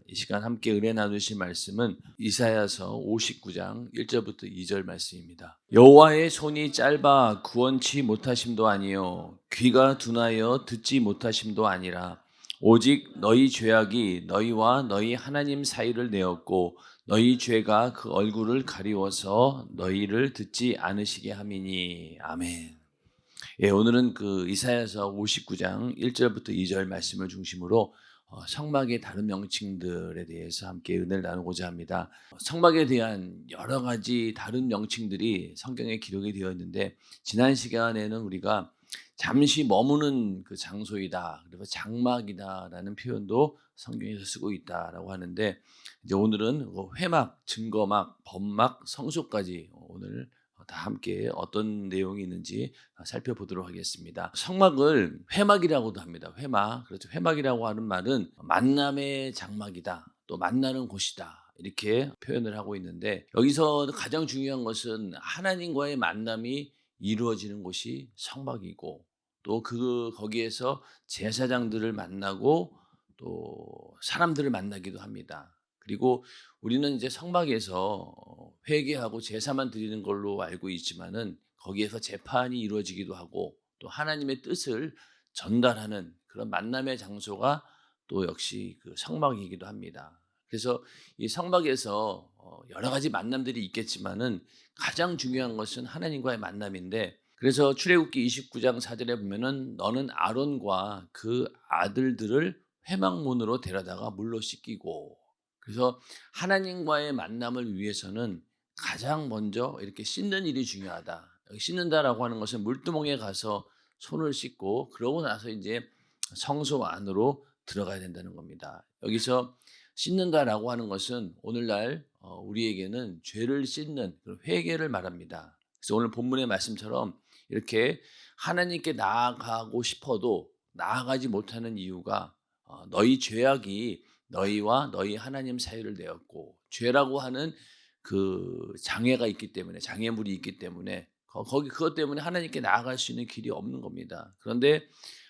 이 시간 함께 은혜 나누실 말씀은 이사야서 59장 1절부터 2절 말씀입니다. 여호와의 손이 짧아 구원치 못하심도 아니요 귀가 둔하여 듣지 못하심도 아니라 오직 너희 죄악이 너희와 너희 하나님 사이를 내었고 너희 죄가 그 얼굴을 가리워서 너희를 듣지 않으시게 함이니. 아멘. 예, 오늘은 그 이사야서 59장 1절부터 2절 말씀을 중심으로 성막의 다른 명칭들에 대해서 함께 은혜를 나누고자 합니다. 성막에 대한 여러 가지 다른 명칭들이 성경에 기록이 되어 있는데, 지난 시간에는 우리가 잠시 머무는 그 장소이다, 그리고 장막이다라는 표현도 성경에서 쓰고 있다라고 하는데, 이제 오늘은 회막, 증거막, 범막, 성소까지 오늘 다 함께 어떤 내용이 있는지 살펴보도록 하겠습니다. 성막을 회막이라고도 합니다. 회막. 그렇죠. 회막이라고 하는 말은 만남의 장막이다, 또 만나는 곳이다, 이렇게 표현을 하고 있는데, 여기서 가장 중요한 것은 하나님과의 만남이 이루어지는 곳이 성막이고, 또 거기에서 제사장들을 만나고 또 사람들을 만나기도 합니다. 그리고 우리는 이제 성막에서 회개하고 제사만 드리는 걸로 알고 있지만은, 거기에서 재판이 이루어지기도 하고 또 하나님의 뜻을 전달하는 그런 만남의 장소가 또 역시 그 성막이기도 합니다. 그래서 이 성막에서 여러 가지 만남들이 있겠지만은 가장 중요한 것은 하나님과의 만남인데, 그래서 출애굽기 29장 4절에 보면은 너는 아론과 그 아들들을 회막문으로 데려다가 물로 씻기고, 그래서 하나님과의 만남을 위해서는 가장 먼저 이렇게 씻는 일이 중요하다. 여기 씻는다라고 하는 것은 물두멍에 가서 손을 씻고 그러고 나서 이제 성소 안으로 들어가야 된다는 겁니다. 여기서 씻는다라고 하는 것은 오늘날 우리에게는 죄를 씻는 그런 회개를 말합니다. 그래서 오늘 본문의 말씀처럼 이렇게 하나님께 나아가고 싶어도 나아가지 못하는 이유가 너희 죄악이 너희와 너희 하나님 사이를 내었고, 죄라고 하는 그 장애가 있기 때문에, 장애물이 있기 때문에 거기 그것 때문에 하나님께 나아갈 수 있는 길이 없는 겁니다. 그런데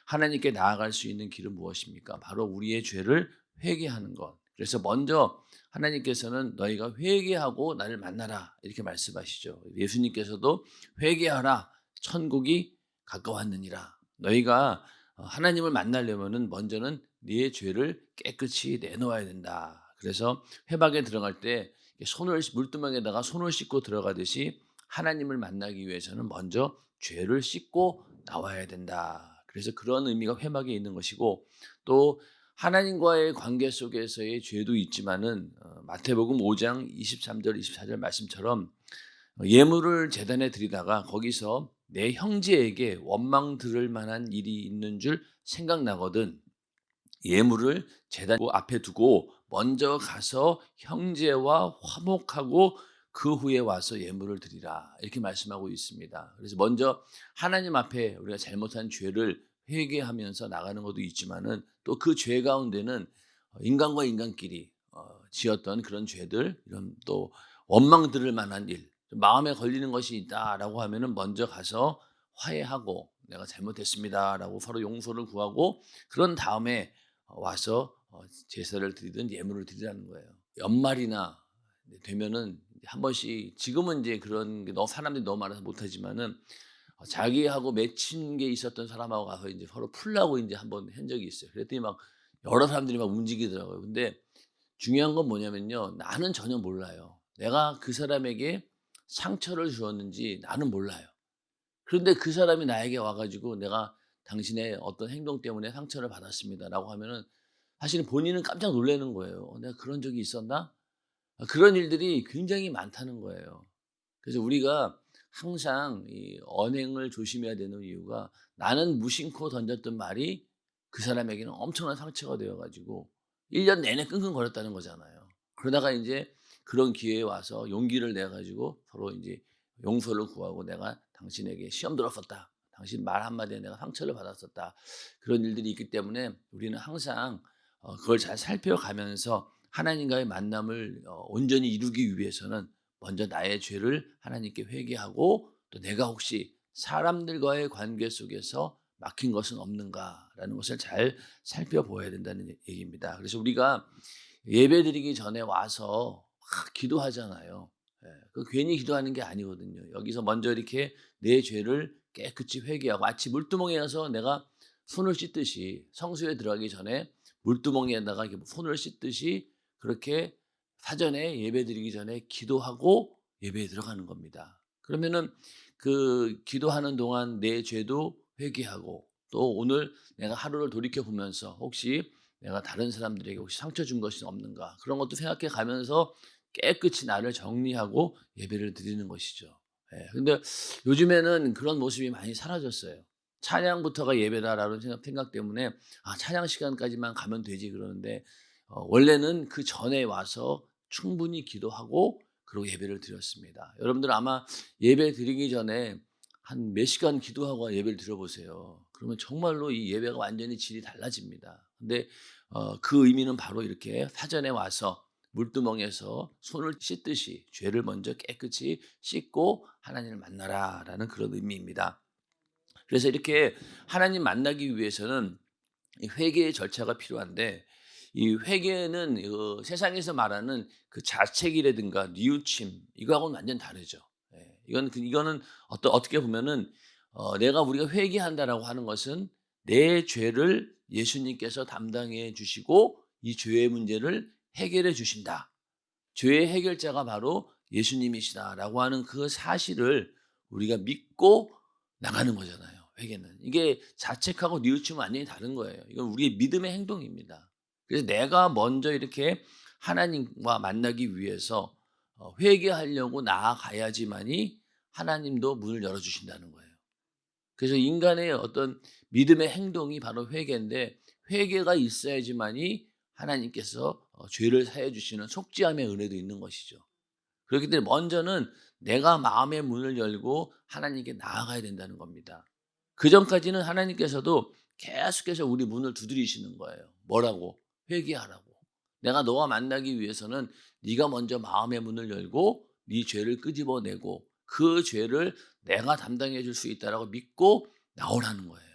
하나님께 나아갈 수 있는 길은 무엇입니까? 바로 우리의 죄를 회개하는 것. 그래서 먼저 하나님께서는 너희가 회개하고 나를 만나라, 이렇게 말씀하시죠. 예수님께서도 회개하라, 천국이 가까웠느니라. 너희가 하나님을 만나려면은 먼저는 네 죄를 깨끗이 내놓아야 된다. 그래서 회막에 들어갈 때 손을 물두멍에다가 손을 씻고 들어가듯이 하나님을 만나기 위해서는 먼저 죄를 씻고 나와야 된다. 그래서 그런 의미가 회막에 있는 것이고, 또 하나님과의 관계 속에서의 죄도 있지만은 마태복음 5장 23절 24절 말씀처럼 예물을 제단에 드리다가 거기서 내 형제에게 원망 들을 만한 일이 있는 줄 생각나거든 예물을 제단 앞에 두고 먼저 가서 형제와 화목하고 그 후에 와서 예물을 드리라, 이렇게 말씀하고 있습니다. 그래서 먼저 하나님 앞에 우리가 잘못한 죄를 회개하면서 나가는 것도 있지만은, 또 그 죄 가운데는 인간과 인간끼리 지었던 그런 죄들, 이런 또 원망 들을 만한 일, 마음에 걸리는 것이 있다라고 하면은 먼저 가서 화해하고 내가 잘못했습니다라고 서로 용서를 구하고, 그런 다음에 와서 제사를 드리든 예물을 드리라는 거예요. 연말이나 되면은 한 번씩, 지금은 이제 그런 게 너무 사람들이 너무 많아서 못하지만은 자기하고 맺힌 게 있었던 사람하고 가서 이제 서로 풀라고 이제 한번 한 적이 있어요. 그랬더니 막 여러 사람들이 막 움직이더라고요. 근데 중요한 건 뭐냐면요, 나는 전혀 몰라요. 내가 그 사람에게 상처를 주었는지 나는 몰라요. 그런데 그 사람이 나에게 와가지고 내가 당신의 어떤 행동 때문에 상처를 받았습니다라고 하면은, 사실은 본인은 깜짝 놀라는 거예요. 내가 그런 적이 있었나? 그런 일들이 굉장히 많다는 거예요. 그래서 우리가 항상 이 언행을 조심해야 되는 이유가, 나는 무심코 던졌던 말이 그 사람에게는 엄청난 상처가 되어가지고 1년 내내 끙끙거렸다는 거잖아요. 그러다가 이제 그런 기회에 와서 용기를 내가지고 서로 이제 용서를 구하고, 내가 당신에게 시험 들었었다, 당신 말 한마디에 내가 상처를 받았었다, 그런 일들이 있기 때문에 우리는 항상 그걸 잘 살펴가면서 하나님과의 만남을 온전히 이루기 위해서는 먼저 나의 죄를 하나님께 회개하고, 또 내가 혹시 사람들과의 관계 속에서 막힌 것은 없는가라는 것을 잘 살펴보아야 된다는 얘기입니다. 그래서 우리가 예배드리기 전에 와서 막 기도하잖아요. 예. 그 괜히 기도하는 게 아니거든요. 여기서 먼저 이렇게 내 죄를 깨끗이 회개하고, 마치 물두멍에 가서 내가 손을 씻듯이, 성소에 들어가기 전에 물두멍에다가 이렇게 손을 씻듯이 그렇게 사전에 예배드리기 전에 기도하고 예배에 들어가는 겁니다. 그러면은 그 기도하는 동안 내 죄도 회개하고, 또 오늘 내가 하루를 돌이켜 보면서 혹시 내가 다른 사람들에게 혹시 상처 준 것이 없는가, 그런 것도 생각해 가면서 깨끗이 나를 정리하고 예배를 드리는 것이죠. 예. 근데 요즘에는 그런 모습이 많이 사라졌어요. 찬양부터가 예배다라는 생각 때문에 '아, 찬양 시간까지만 가면 되지.' 그러는데, 원래는 그 전에 와서 충분히 기도하고 그리고 예배를 드렸습니다. 여러분들 아마 예배 드리기 전에 한 몇 시간 기도하고 예배를 드려보세요. 그러면 정말로 이 예배가 완전히 질이 달라집니다. 근데 그 의미는 바로 이렇게 사전에 와서 물두멍에서 손을 씻듯이 죄를 먼저 깨끗이 씻고 하나님을 만나라라는 그런 의미입니다. 그래서 이렇게 하나님 만나기 위해서는 이 회개의 절차가 필요한데, 이 회개는 세상에서 말하는 그 자책이라든가 뉘우침, 이거하고는 완전 다르죠. 예. 이거는 어떻게 보면은 내가 우리가 회개한다라고 하는 것은 내 죄를 예수님께서 담당해 주시고 이 죄의 문제를 해결해 주신다. 죄의 해결자가 바로 예수님이시다라고 하는 그 사실을 우리가 믿고 나가는 거잖아요, 회개는. 이게 자책하고 뉘우침은 완전히 다른 거예요. 이건 우리의 믿음의 행동입니다. 그래서 내가 먼저 이렇게 하나님과 만나기 위해서 회개하려고 나아가야지만이 하나님도 문을 열어주신다는 거예요. 그래서 인간의 어떤 믿음의 행동이 바로 회개인데, 회개가 있어야지만이 하나님께서 죄를 사해 주시는 속죄함의 은혜도 있는 것이죠. 그렇기 때문에 먼저는 내가 마음의 문을 열고 하나님께 나아가야 된다는 겁니다. 그전까지는 하나님께서도 계속해서 우리 문을 두드리시는 거예요. 뭐라고? 회개하라고. 내가 너와 만나기 위해서는 네가 먼저 마음의 문을 열고 네 죄를 끄집어내고 그 죄를 내가 담당해 줄 수 있다라고 믿고 나오라는 거예요.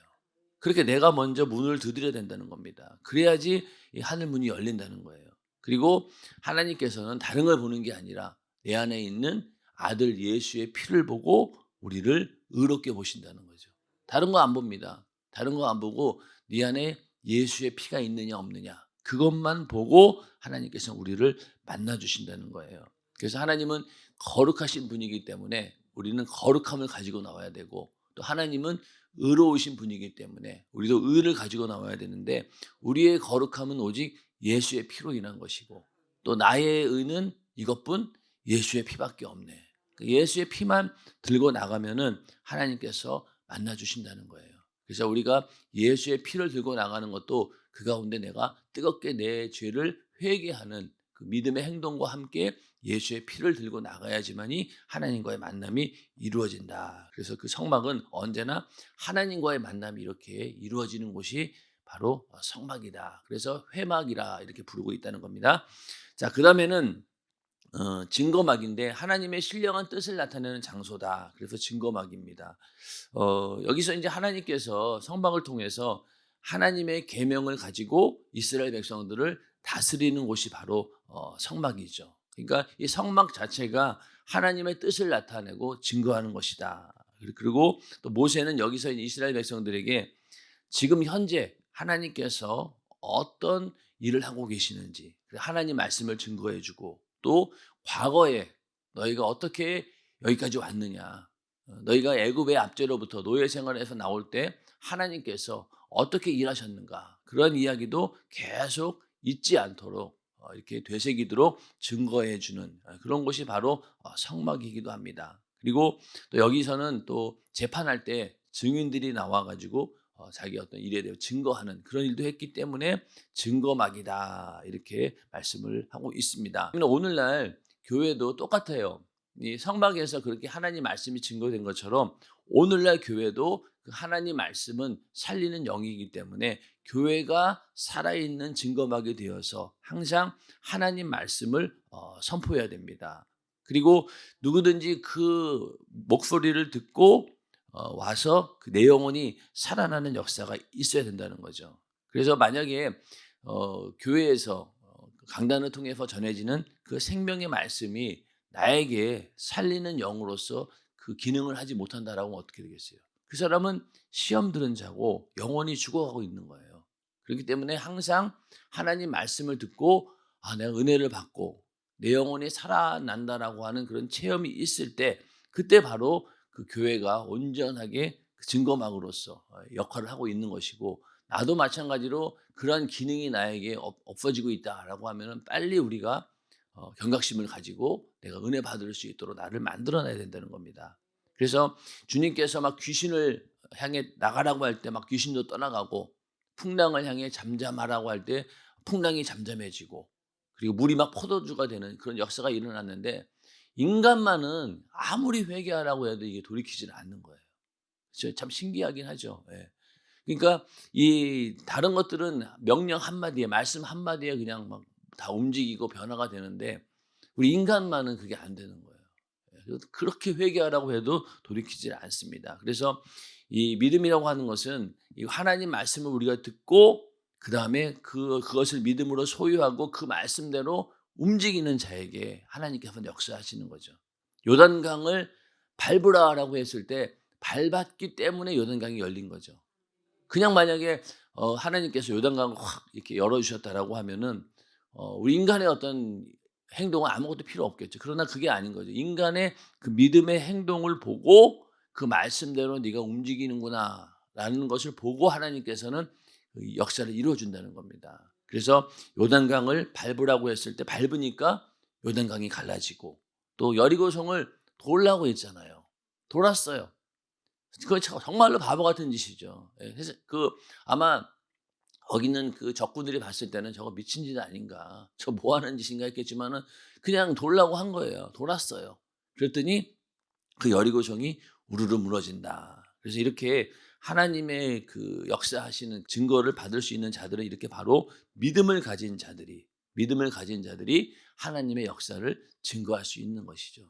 그렇게 내가 먼저 문을 두드려야 된다는 겁니다. 그래야지 이 하늘 문이 열린다는 거예요. 그리고 하나님께서는 다른 걸 보는 게 아니라 내 안에 있는 아들 예수의 피를 보고 우리를 의롭게 보신다는 거죠. 다른 거 안 봅니다. 다른 거 안 보고 네 안에 예수의 피가 있느냐 없느냐, 그것만 보고 하나님께서 우리를 만나 주신다는 거예요. 그래서 하나님은 거룩하신 분이기 때문에 우리는 거룩함을 가지고 나와야 되고, 또 하나님은 의로우신 분이기 때문에 우리도 의를 가지고 나와야 되는데, 우리의 거룩함은 오직 예수의 피로 인한 것이고, 또 나의 의는 이것뿐 예수의 피밖에 없네. 예수의 피만 들고 나가면은 하나님께서 만나 주신다는 거예요. 그래서 우리가 예수의 피를 들고 나가는 것도 그 가운데 내가 뜨겁게 내 죄를 회개하는 그 믿음의 행동과 함께 예수의 피를 들고 나가야지만이 하나님과의 만남이 이루어진다. 그래서 그 성막은 언제나 하나님과의 만남이 이렇게 이루어지는 곳이 바로 성막이다. 그래서 회막이라 이렇게 부르고 있다는 겁니다. 자, 그다음에는 증거막인데, 하나님의 신령한 뜻을 나타내는 장소다. 그래서 증거막입니다. 여기서 이제 하나님께서 성막을 통해서 하나님의 계명을 가지고 이스라엘 백성들을 다스리는 곳이 바로 성막이죠. 그러니까 이 성막 자체가 하나님의 뜻을 나타내고 증거하는 것이다. 그리고 또 모세는 여기서 이스라엘 백성들에게 지금 현재 하나님께서 어떤 일을 하고 계시는지 하나님 말씀을 증거해 주고, 또 과거에 너희가 어떻게 여기까지 왔느냐, 너희가 애굽의 압제로부터 노예 생활에서 나올 때 하나님께서 어떻게 일하셨는가, 그런 이야기도 계속 잊지 않도록 이렇게 되새기도록 증거해 주는 그런 것이 바로 성막이기도 합니다. 그리고 또 여기서는 또 재판할 때 증인들이 나와 가지고 자기 어떤 일에 대해 증거하는 그런 일도 했기 때문에 증거막이다, 이렇게 말씀을 하고 있습니다. 오늘날 교회도 똑같아요. 이 성막에서 그렇게 하나님 말씀이 증거된 것처럼 오늘날 교회도 그 하나님 말씀은 살리는 영이기 때문에 교회가 살아있는 증거막이 되어서 항상 하나님 말씀을 선포해야 됩니다. 그리고 누구든지 그 목소리를 듣고 와서 그 내 영혼이 살아나는 역사가 있어야 된다는 거죠. 그래서 만약에 교회에서 강단을 통해서 전해지는 그 생명의 말씀이 나에게 살리는 영으로서 그 기능을 하지 못한다라고 하면 어떻게 되겠어요? 그 사람은 시험 들은 자고 영원히 죽어가고 있는 거예요. 그렇기 때문에 항상 하나님 말씀을 듣고 내가 은혜를 받고 내 영혼이 살아난다라고 하는 그런 체험이 있을 때 그때 바로 그 교회가 온전하게 증거막으로서 역할을 하고 있는 것이고 나도 마찬가지로 그러한 기능이 나에게 없어지고 있다라고 하면은 빨리 우리가 경각심을 가지고 내가 은혜 받을 수 있도록 나를 만들어내야 된다는 겁니다. 그래서 주님께서 막 귀신을 향해 나가라고 할 때 막 귀신도 떠나가고 풍랑을 향해 잠잠하라고 할 때 풍랑이 잠잠해지고 그리고 물이 막 포도주가 되는 그런 역사가 일어났는데 인간만은 아무리 회개하라고 해도 이게 돌이키지는 않는 거예요. 그렇죠? 참 신기하긴 하죠. 예. 그러니까 이 다른 것들은 명령 한마디에 말씀 한마디에 그냥 막 다 움직이고 변화가 되는데 우리 인간만은 그게 안 되는 거예요. 그래서 그렇게 회개하라고 해도 돌이키질 않습니다. 그래서 이 믿음이라고 하는 것은 이 하나님 말씀을 우리가 듣고 그다음에 그것을 믿음으로 소유하고 그 말씀대로 움직이는 자에게 하나님께서 역사하시는 거죠. 요단강을 밟으라라고 했을 때 밟았기 때문에 요단강이 열린 거죠. 그냥 만약에 하나님께서 요단강을 확 이렇게 열어주셨다라고 하면은 우리 인간의 어떤 행동은 아무것도 필요 없겠죠. 그러나 그게 아닌 거죠. 인간의 그 믿음의 행동을 보고 그 말씀대로 네가 움직이는구나라는 것을 보고 하나님께서는 그 역사를 이루어준다는 겁니다. 그래서 요단강을 밟으라고 했을 때 밟으니까 요단강이 갈라지고 또 여리고성을 돌라고 했잖아요. 돌았어요. 그건 정말로 바보 같은 짓이죠. 그래서 아마 거기 있는 그 적군들이 봤을 때는 저거 미친 짓 아닌가, 저 뭐 하는 짓인가 했겠지만은 그냥 돌라고 한 거예요. 돌았어요. 그랬더니 그 여리고성이 우르르 무너진다. 그래서 이렇게 하나님의 그 역사하시는 증거를 받을 수 있는 자들은 이렇게 바로 믿음을 가진 자들이 하나님의 역사를 증거할 수 있는 것이죠.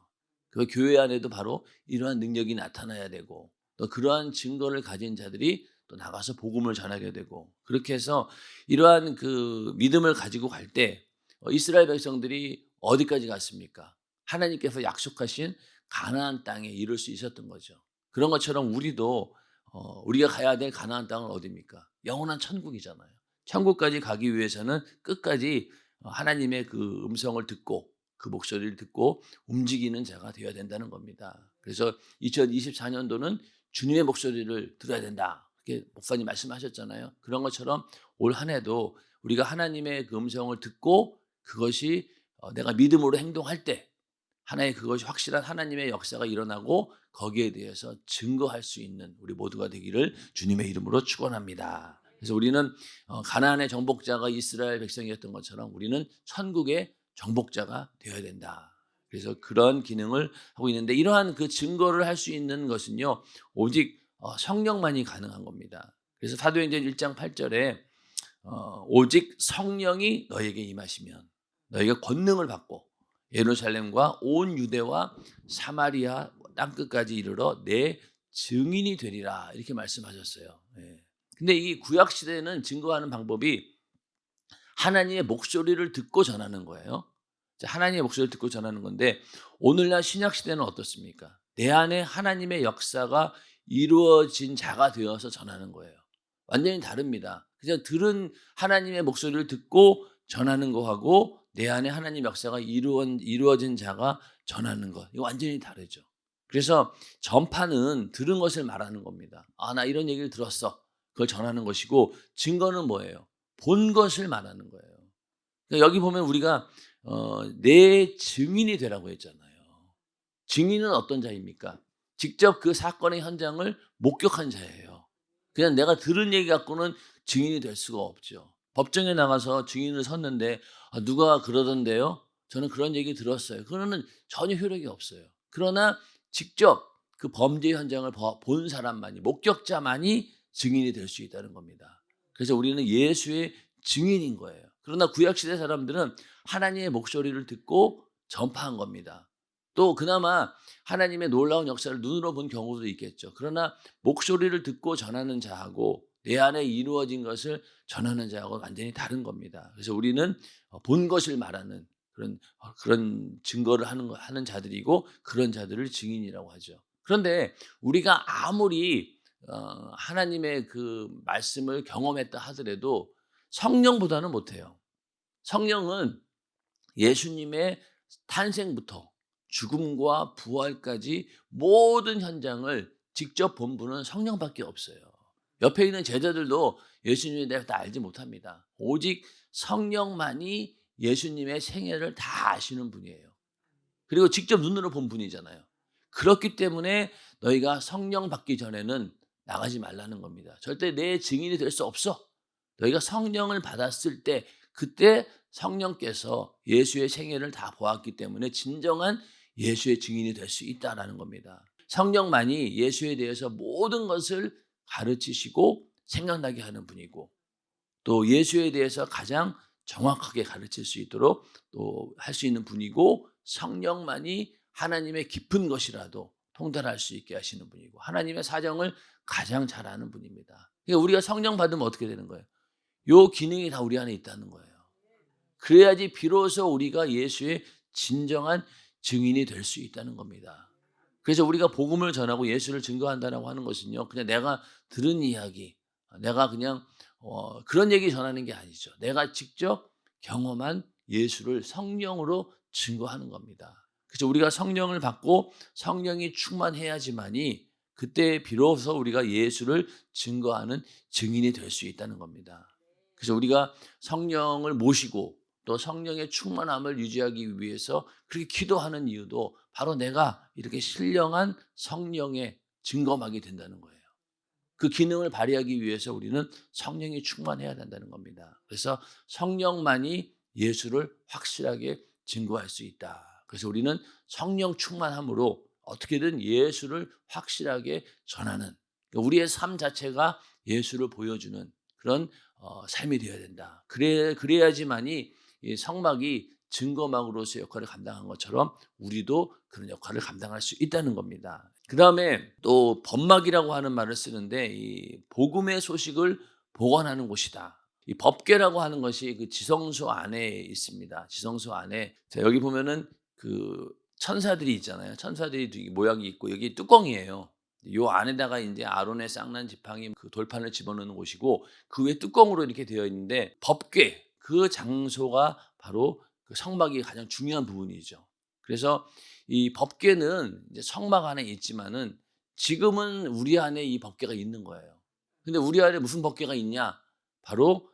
그 교회 안에도 바로 이러한 능력이 나타나야 되고 또 그러한 증거를 가진 자들이 또 나가서 복음을 전하게 되고 그렇게 해서 이러한 그 믿음을 가지고 갈 때 이스라엘 백성들이 어디까지 갔습니까? 하나님께서 약속하신 가나안 땅에 이룰 수 있었던 거죠. 그런 것처럼 우리도 우리가 가야 될 가나안 땅은 어디입니까? 영원한 천국이잖아요. 천국까지 가기 위해서는 끝까지 하나님의 그 음성을 듣고 그 목소리를 듣고 움직이는 자가 되어야 된다는 겁니다. 그래서 2024년도는 주님의 목소리를 들어야 된다. 그렇게 목사님 말씀하셨잖아요. 그런 것처럼 올 한 해도 우리가 하나님의 그 음성을 듣고 그것이 내가 믿음으로 행동할 때 하나의 그것이 확실한 하나님의 역사가 일어나고 거기에 대해서 증거할 수 있는 우리 모두가 되기를 주님의 이름으로 축원합니다. 그래서 우리는 가나안의 정복자가 이스라엘 백성이었던 것처럼 우리는 천국의 정복자가 되어야 된다. 그래서 그런 기능을 하고 있는데 이러한 그 증거를 할 수 있는 것은요 오직 성령만이 가능한 겁니다. 그래서 사도행전 1장 8절에 오직 성령이 너에게 임하시면 너희가 권능을 받고 예루살렘과 온 유대와 사마리아 땅끝까지 이르러 내 증인이 되리라 이렇게 말씀하셨어요. 근데 이 구약 시대는 증거하는 방법이 하나님의 목소리를 듣고 전하는 거예요. 하나님의 목소리를 듣고 전하는 건데 오늘날 신약 시대는 어떻습니까? 내 안에 하나님의 역사가 이루어진 자가 되어서 전하는 거예요. 완전히 다릅니다. 그냥 들은 하나님의 목소리를 듣고 전하는 거하고 내 안에 하나님 역사가 이루어진 자가 전하는 것 이거 완전히 다르죠. 그래서 전파는 들은 것을 말하는 겁니다. 나 이런 얘기를 들었어. 그걸 전하는 것이고 증거는 뭐예요? 본 것을 말하는 거예요. 그러니까 여기 보면 우리가 내 증인이 되라고 했잖아요. 증인은 어떤 자입니까? 직접 그 사건의 현장을 목격한 자예요. 그냥 내가 들은 얘기 갖고는 증인이 될 수가 없죠. 법정에 나가서 증인을 섰는데 누가 그러던데요? 저는 그런 얘기 들었어요. 그거는 전혀 효력이 없어요. 그러나 직접 그 범죄 현장을 본 사람만이 목격자만이 증인이 될 수 있다는 겁니다. 그래서 우리는 예수의 증인인 거예요. 그러나 구약시대 사람들은 하나님의 목소리를 듣고 전파한 겁니다. 또 그나마 하나님의 놀라운 역사를 눈으로 본 경우도 있겠죠. 그러나 목소리를 듣고 전하는 자하고 내 안에 이루어진 것을 전하는 자하고 완전히 다른 겁니다. 그래서 우리는 본 것을 말하는 그런 증거를 하는 자들이고 그런 자들을 증인이라고 하죠. 그런데 우리가 아무리 하나님의 그 말씀을 경험했다 하더라도 성령보다는 못해요. 성령은 예수님의 탄생부터 죽음과 부활까지 모든 현장을 직접 본 분은 성령밖에 없어요. 옆에 있는 제자들도 예수님에 대해서 다 알지 못합니다. 오직 성령만이 예수님의 생애를 다 아시는 분이에요. 그리고 직접 눈으로 본 분이잖아요. 그렇기 때문에 너희가 성령 받기 전에는 나가지 말라는 겁니다. 절대 내 증인이 될 수 없어. 너희가 성령을 받았을 때 그때 성령께서 예수의 생애를 다 보았기 때문에 진정한 예수의 증인이 될 수 있다라는 겁니다. 성령만이 예수에 대해서 모든 것을 가르치시고 생각나게 하는 분이고 또 예수에 대해서 가장 정확하게 가르칠 수 있도록 또 할 수 있는 분이고 성령만이 하나님의 깊은 것이라도 통달할 수 있게 하시는 분이고 하나님의 사정을 가장 잘 아는 분입니다. 그러니까 우리가 성령 받으면 어떻게 되는 거예요? 요 기능이 다 우리 안에 있다는 거예요. 그래야지 비로소 우리가 예수의 진정한 증인이 될 수 있다는 겁니다. 그래서 우리가 복음을 전하고 예수를 증거한다라고 하는 것은요, 그냥 내가 들은 이야기, 내가 그냥 그런 얘기 전하는 게 아니죠. 내가 직접 경험한 예수를 성령으로 증거하는 겁니다. 그래서 우리가 성령을 받고 성령이 충만해야지만이 그때 비로소 우리가 예수를 증거하는 증인이 될 수 있다는 겁니다. 그래서 우리가 성령을 모시고 또 성령의 충만함을 유지하기 위해서 그렇게 기도하는 이유도 바로 내가 이렇게 신령한 성령의 증거막이 된다는 거예요. 그 기능을 발휘하기 위해서 우리는 성령이 충만해야 된다는 겁니다. 그래서 성령만이 예수를 확실하게 증거할 수 있다. 그래서 우리는 성령 충만함으로 어떻게든 예수를 확실하게 전하는 우리의 삶 자체가 예수를 보여주는 그런 삶이 되어야 된다. 그래야지만이 이 성막이 증거막으로서 역할을 감당한 것처럼 우리도 그런 역할을 감당할 수 있다는 겁니다. 그 다음에 또 법막이라고 하는 말을 쓰는데 이 복음의 소식을 보관하는 곳이다. 이 법궤라고 하는 것이 그 지성소 안에 있습니다. 지성소 안에 자, 여기 보면은 그 천사들이 있잖아요. 천사들이 모양이 있고 여기 뚜껑이에요. 요 안에다가 이제 아론의 쌍난 지팡이 그 돌판을 집어넣는 곳이고 그 위에 뚜껑으로 이렇게 되어 있는데 법궤 그 장소가 바로 그 성막이 가장 중요한 부분이죠. 그래서 이 법궤는 이제 성막 안에 있지만은 지금은 우리 안에 이 법궤가 있는 거예요. 근데 우리 안에 무슨 법궤가 있냐? 바로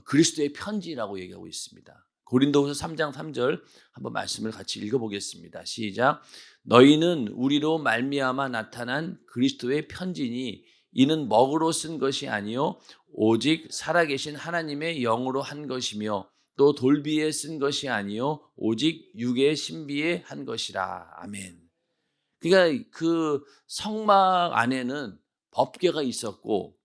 그리스도의 편지라고 얘기하고 있습니다. 고린도후서 3장 3절 한번 말씀을 같이 읽어보겠습니다. 시작. 너희는 우리로 말미암아 나타난 그리스도의 편지니 이는 먹으로 쓴 것이 아니요 오직 살아계신 하나님의 영으로 한 것이며 또 돌비에 쓴 것이 아니요 오직 육의 신비에 한 것이라. 아멘. 그러니까 그 성막 안에는 법궤가 있었고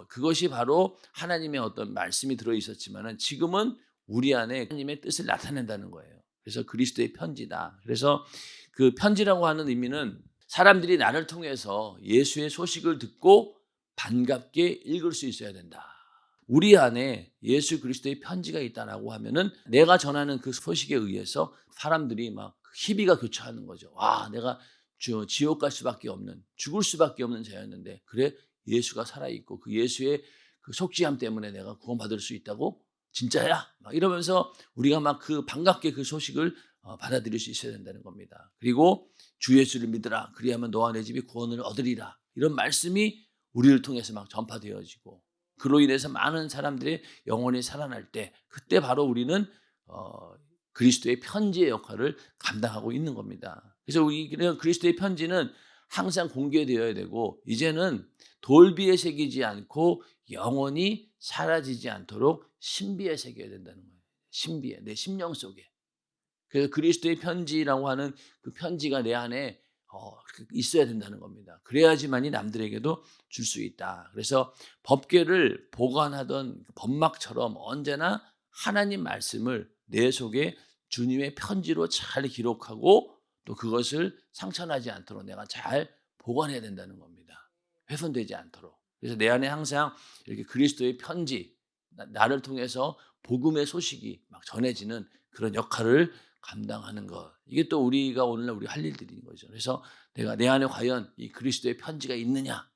그것이 바로 하나님의 어떤 말씀이 들어 있었지만은 지금은 우리 안에 하나님의 뜻을 나타낸다는 거예요. 그래서 그리스도의 편지다. 그래서 그 편지라고 하는 의미는 사람들이 나를 통해서 예수의 소식을 듣고 반갑게 읽을 수 있어야 된다. 우리 안에 예수 그리스도의 편지가 있다라고 하면은 내가 전하는 그 소식에 의해서 사람들이 막 희비가 교차하는 거죠. 와, 내가 지옥 갈 수밖에 없는 죽을 수밖에 없는 자였는데 그래 예수가 살아있고 그 예수의 그 속죄함 때문에 내가 구원받을 수 있다고? 진짜야? 막 이러면서 우리가 막 그 반갑게 그 소식을 받아들일 수 있어야 된다는 겁니다. 그리고 주 예수를 믿으라. 그리하면 너와 내 집이 구원을 얻으리라. 이런 말씀이 우리를 통해서 막 전파되어지고 그로 인해서 많은 사람들의 영혼이 살아날 때 그때 바로 우리는 그리스도의 편지의 역할을 감당하고 있는 겁니다. 그래서 우리는 그리스도의 편지는 항상 공개되어야 되고 이제는 돌비에 새기지 않고 영원히 사라지지 않도록 신비에 새겨야 된다는 거예요. 신비에 내 심령 속에. 그래서 그리스도의 편지라고 하는 그 편지가 내 안에 있어야 된다는 겁니다. 그래야지만이 남들에게도 줄 수 있다. 그래서 법궤를 보관하던 법막처럼 언제나 하나님 말씀을 내 속에 주님의 편지로 잘 기록하고 또 그것을 상처나지 않도록 내가 잘 보관해야 된다는 겁니다. 훼손되지 않도록. 그래서 내 안에 항상 이렇게 그리스도의 편지, 나를 통해서 복음의 소식이 막 전해지는 그런 역할을 감당하는 것. 이게 또 우리가 오늘날 우리 할 일들인 거죠. 그래서 내가 내 안에 과연 이 그리스도의 편지가 있느냐?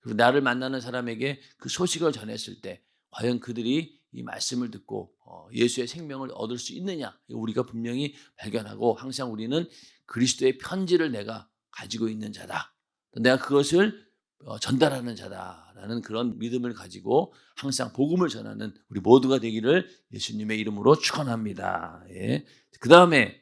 그리고 나를 만나는 사람에게 그 소식을 전했을 때 과연 그들이 이 말씀을 듣고 예수의 생명을 얻을 수 있느냐? 우리가 분명히 발견하고 항상 우리는 그리스도의 편지를 내가 가지고 있는 자다. 내가 그것을 전달하는 자다라는 그런 믿음을 가지고 항상 복음을 전하는 우리 모두가 되기를 예수님의 이름으로 축원합니다. 예. 그 다음에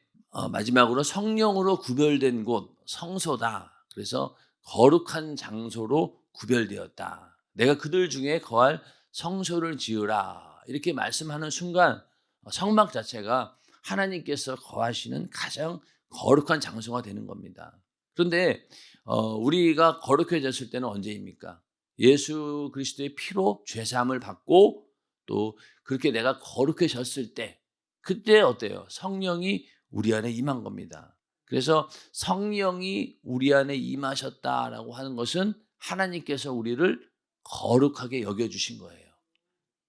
마지막으로 성령으로 구별된 곳 성소다. 그래서 거룩한 장소로 구별되었다. 내가 그들 중에 거할 성소를 지으라. 이렇게 말씀하는 순간 성막 자체가 하나님께서 거하시는 가장 거룩한 장소가 되는 겁니다. 그런데 우리가 거룩해졌을 때는 언제입니까? 예수 그리스도의 피로 죄 사함을 받고 또 그렇게 내가 거룩해졌을 때 그때 어때요? 성령이 우리 안에 임한 겁니다. 그래서 성령이 우리 안에 임하셨다라고 하는 것은 하나님께서 우리를 거룩하게 여겨주신 거예요.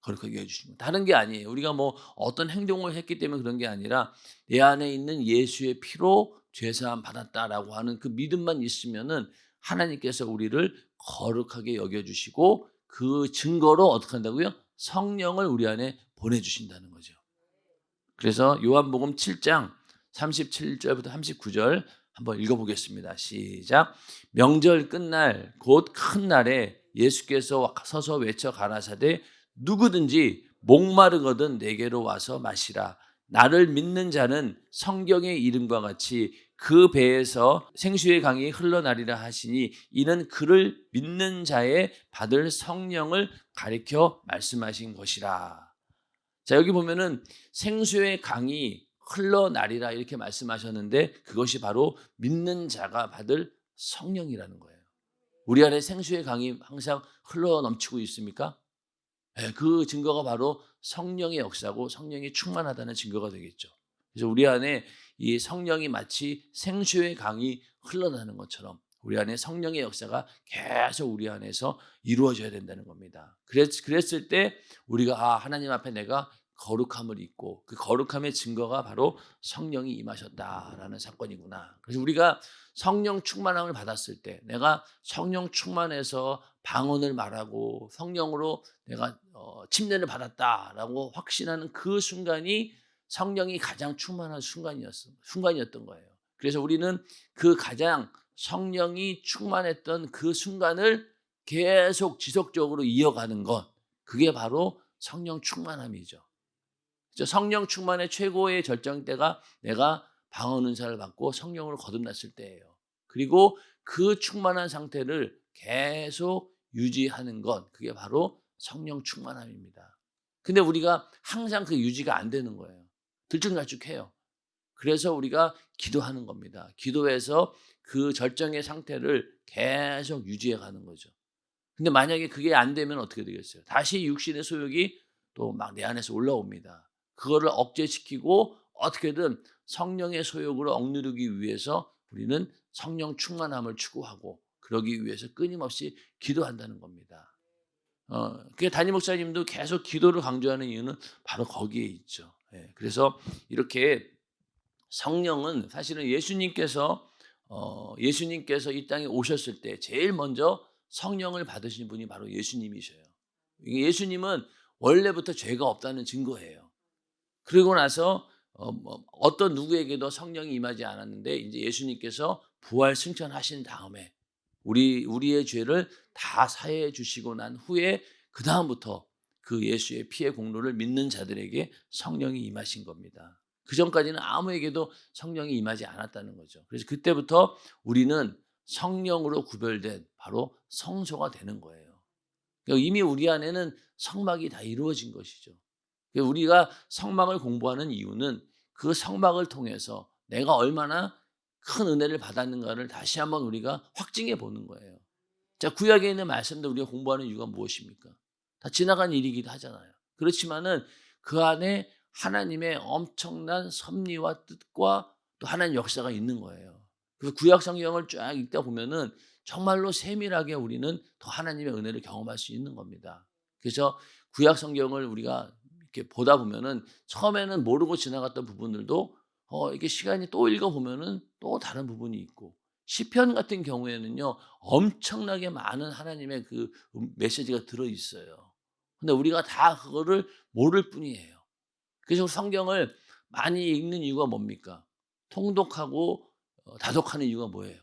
거룩하게 여겨주신 거. 다른 게 아니에요. 우리가 뭐 어떤 행동을 했기 때문에 그런 게 아니라 내 안에 있는 예수의 피로 죄사함 받았다라고 하는 그 믿음만 있으면은 하나님께서 우리를 거룩하게 여겨주시고 그 증거로 어떻게 한다고요? 성령을 우리 안에 보내주신다는 거죠. 그래서 요한복음 7장 37절부터 39절 한번 읽어보겠습니다. 시작. 명절 끝날 곧 큰 날에 예수께서 서서 외쳐 가라사대 누구든지 목마르거든 내게로 와서 마시라. 나를 믿는 자는 성경의 이름과 같이 그 배에서 생수의 강이 흘러나리라 하시니 이는 그를 믿는 자의 받을 성령을 가리켜 말씀하신 것이라. 자, 여기 보면은 생수의 강이 흘러나리라 이렇게 말씀하셨는데 그것이 바로 믿는 자가 받을 성령이라는 거예요. 우리 안에 생수의 강이 항상 흘러 넘치고 있습니까? 네, 그 증거가 바로 성령의 역사고 성령이 충만하다는 증거가 되겠죠. 그래서 우리 안에 이 성령이 마치 생수의 강이 흘러나는 것처럼 우리 안에 성령의 역사가 계속 우리 안에서 이루어져야 된다는 겁니다. 그랬을 때 우리가 하나님 앞에 내가 거룩함을 입고 그 거룩함의 증거가 바로 성령이 임하셨다라는 사건이구나. 그래서 우리가 성령 충만함을 받았을 때 내가 성령 충만해서 방언을 말하고 성령으로 내가 침례를 받았다라고 확신하는 그 순간이 성령이 가장 충만한 순간이었던 거예요. 그래서 우리는 그 가장 성령이 충만했던 그 순간을 계속 지속적으로 이어가는 것, 그게 바로 성령 충만함이죠. 성령 충만의 최고의 절정대가 내가 방언 은사를 받고 성령으로 거듭났을 때예요. 그리고 그 충만한 상태를 계속 유지하는 것, 그게 바로 성령 충만함입니다. 근데 우리가 항상 그 유지가 안 되는 거예요. 들쭉날쭉해요. 그래서 우리가 기도하는 겁니다. 기도해서 그 절정의 상태를 계속 유지해 가는 거죠. 근데 만약에 그게 안 되면 어떻게 되겠어요? 다시 육신의 소욕이 또 막 내 안에서 올라옵니다. 그거를 억제시키고 어떻게든 성령의 소욕으로 억누르기 위해서 우리는 성령 충만함을 추구하고 그러기 위해서 끊임없이 기도한다는 겁니다. 그 담임 목사님도 계속 기도를 강조하는 이유는 바로 거기에 있죠. 예, 그래서 이렇게 성령은 사실은 예수님께서 이 땅에 오셨을 때 제일 먼저 성령을 받으신 분이 바로 예수님이셔요. 예수님은 원래부터 죄가 없다는 증거예요. 그리고 나서 어떤 누구에게도 성령이 임하지 않았는데 이제 예수님께서 부활 승천하신 다음에 우리의 죄를 다 사해 주시고 난 후에 그 다음부터 그 예수의 피의 공로를 믿는 자들에게 성령이 임하신 겁니다. 그 전까지는 아무에게도 성령이 임하지 않았다는 거죠. 그래서 그때부터 우리는 성령으로 구별된 바로 성소가 되는 거예요. 그러니까 이미 우리 안에는 성막이 다 이루어진 것이죠. 우리가 성막을 공부하는 이유는 그 성막을 통해서 내가 얼마나 큰 은혜를 받았는가를 다시 한번 우리가 확증해 보는 거예요. 자, 구약에 있는 말씀들 우리가 공부하는 이유가 무엇입니까? 다 지나간 일이기도 하잖아요. 그렇지만은 그 안에 하나님의 엄청난 섭리와 뜻과 또 하나님 역사가 있는 거예요. 그래서 구약 성경을 쫙 읽다 보면은 정말로 세밀하게 우리는 더 하나님의 은혜를 경험할 수 있는 겁니다. 그래서 구약 성경을 우리가 이렇게 보다 보면은 처음에는 모르고 지나갔던 부분들도 이게 시간이 또 읽어 보면은 또 다른 부분이 있고, 시편 같은 경우에는요 엄청나게 많은 하나님의 그 메시지가 들어 있어요. 근데 우리가 다 그거를 모를 뿐이에요. 그래서 성경을 많이 읽는 이유가 뭡니까? 통독하고 다독하는 이유가 뭐예요?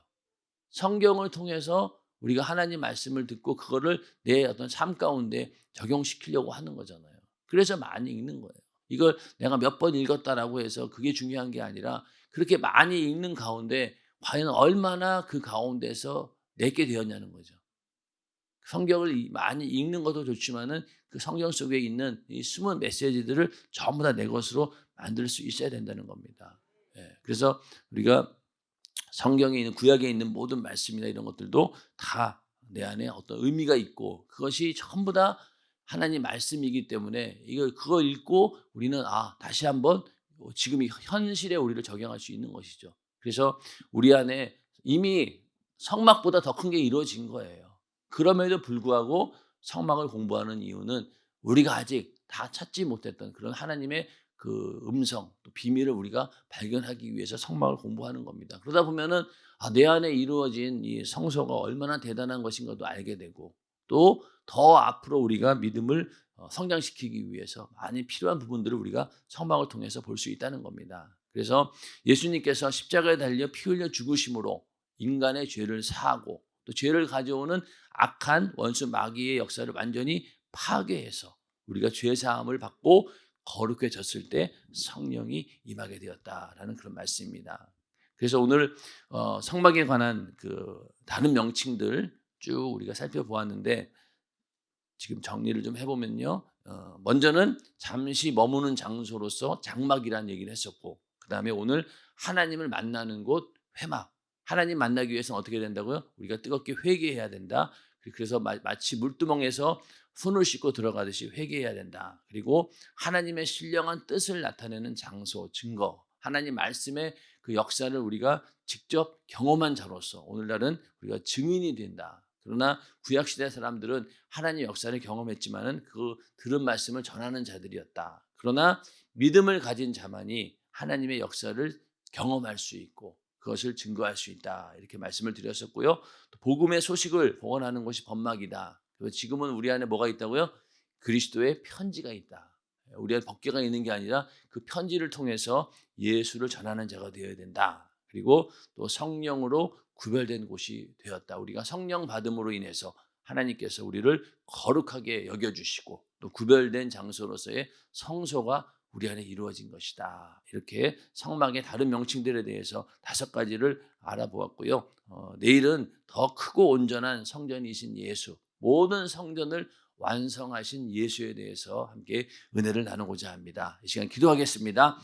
성경을 통해서 우리가 하나님 말씀을 듣고 그거를 내 어떤 삶 가운데 적용시키려고 하는 거잖아요. 그래서 많이 읽는 거예요. 이걸 내가 몇 번 읽었다라고 해서 그게 중요한 게 아니라, 그렇게 많이 읽는 가운데 과연 얼마나 그 가운데서 내게 되었냐는 거죠. 성경을 많이 읽는 것도 좋지만은 그 성경 속에 있는 이 숨은 메시지들을 전부 다 내 것으로 만들 수 있어야 된다는 겁니다. 예. 그래서 우리가 성경에 있는, 구약에 있는 모든 말씀이나 이런 것들도 다 내 안에 어떤 의미가 있고, 그것이 전부 다 하나님 말씀이기 때문에 그거 읽고 우리는 다시 한번 지금 이 현실에 우리를 적용할 수 있는 것이죠. 그래서 우리 안에 이미 성막보다 더 큰 게 이루어진 거예요. 그럼에도 불구하고 성막을 공부하는 이유는 우리가 아직 다 찾지 못했던 그런 하나님의 그 음성, 또 비밀을 우리가 발견하기 위해서 성막을 공부하는 겁니다. 그러다 보면은 내 안에 이루어진 이 성소가 얼마나 대단한 것인가도 알게 되고, 또 더 앞으로 우리가 믿음을 성장시키기 위해서 많이 필요한 부분들을 우리가 성막을 통해서 볼 수 있다는 겁니다. 그래서 예수님께서 십자가에 달려 피 흘려 죽으심으로 인간의 죄를 사하고, 또 죄를 가져오는 악한 원수 마귀의 역사를 완전히 파괴해서 우리가 죄 사함을 받고 거룩해졌을 때 성령이 임하게 되었다라는 그런 말씀입니다. 그래서 오늘 성막에 관한 그 다른 명칭들 쭉 우리가 살펴보았는데, 지금 정리를 좀 해보면요, 먼저는 잠시 머무는 장소로서 장막이라는 얘기를 했었고, 그 다음에 오늘 하나님을 만나는 곳 회막, 하나님 만나기 위해서는 어떻게 된다고요? 우리가 뜨겁게 회개해야 된다. 그래서 마치 물두멍에서 손을 씻고 들어가듯이 회개해야 된다. 그리고 하나님의 신령한 뜻을 나타내는 장소, 증거, 하나님 말씀의 그 역사를 우리가 직접 경험한 자로서 오늘날은 우리가 증인이 된다. 그러나 구약시대 사람들은 하나님의 역사를 경험했지만은 그 들은 말씀을 전하는 자들이었다. 그러나 믿음을 가진 자만이 하나님의 역사를 경험할 수 있고 그것을 증거할 수 있다. 이렇게 말씀을 드렸었고요. 또 복음의 소식을 복원하는 것이 법막이다. 그리고 지금은 우리 안에 뭐가 있다고요? 그리스도의 편지가 있다. 우리 안에 법궤가 있는 게 아니라 그 편지를 통해서 예수를 전하는 자가 되어야 된다. 그리고 또 성령으로 구별된 곳이 되었다. 우리가 성령 받음으로 인해서 하나님께서 우리를 거룩하게 여겨주시고 또 구별된 장소로서의 성소가 우리 안에 이루어진 것이다. 이렇게 성막의 다른 명칭들에 대해서 5가지를 알아보았고요. 내일은 더 크고 온전한 성전이신 예수, 모든 성전을 완성하신 예수에 대해서 함께 은혜를 나누고자 합니다. 이 시간 기도하겠습니다.